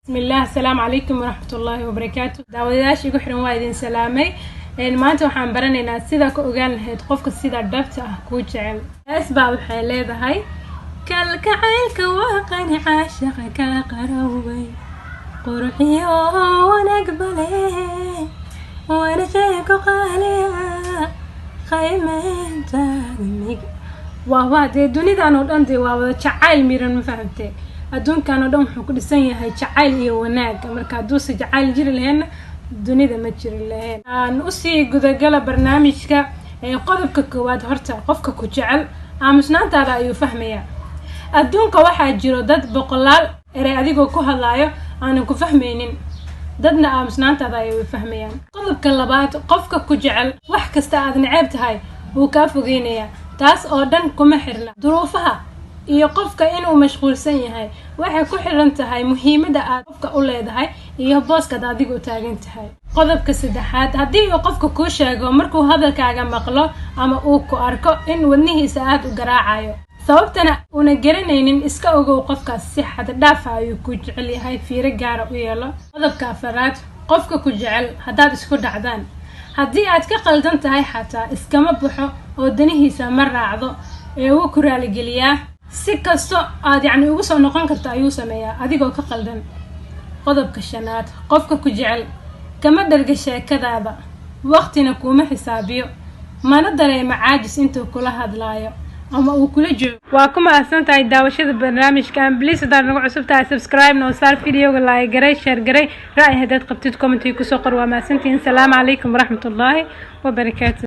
بسم الله السلام عليكم ورحمة الله وبركاته. داوداش يقول حرم وايدين سلامي. ما أنتوا حنبرنا سيدا كوجان هتقفك سيدا دبتة كوجعل. أسباب حالة هاي كالكعيل كواقني عاشقك قروي قرحي ونقبله وانا شيك قاليها خيمين تاني وهو دي دوني دانو دانتي وهو جعيل ميران ما فهمتي adduunkan oo dhan wuxuu ku dhisan yahay jacayl iyo wanaag marka hadduu jacayl jiri lahayn dunida ma jiri lahayn aan u sii gudagala barnaamijka qodobka koowaad horta qofka ku jecel aamusnaantaada ayuu fahmayaa adduunka waxaa jiro dad boqolaal eray adigoo ku hadlaayo aanan ku fahmaynin dadna aamusnaantaada ayuu fahmayaan qodobka labaad qofka ku jecel wax kasta aad neceb tahay uu ka fogeynayaa taas oo dhan kuma xirna duruufaha iyo qofka inuu mashquulsan yahay waxay ku xiran tahay muhiimada aad qofka u leedahay iyo booska aad adigu taagan tahay qodobka saddexaad haddii uu qofka ku sheego markuu hadalkaaga maqlo ama uu ku arko in wadnihiisa aad u garaacayo sababtana una garanaynin iska ogow qofkaas si xad dhaaf ah ayuu ku jecel yahay fiiro gaar ah u yeelo qodobka afraad qofka ku jecel haddaad isku dhacdaan haddii aad ka qaldan tahay xataa iskama baxo oo danihiisa ma raacdo ee uu ku raali geliyaa si kasto aad ugu soo noqon karto ayuu sameeyaa adigoo ka qaldan qodobka shanaad qofka ku jecel kama dharga sheekadaada waqtina kuma xisaabiyo mana dareemo caajis intuu kula hadlaayo ama uu kula joogo waa kuma ahsantahay daawashada barnaamijkan please haddaad nagu cusub tahay subscribe noo saar videoga like garay share garay ra'yi haddaad qabtid comment ku soo qor waa mahadsantihiin salaamu calaykum waraxmatullaahi wabarakaatu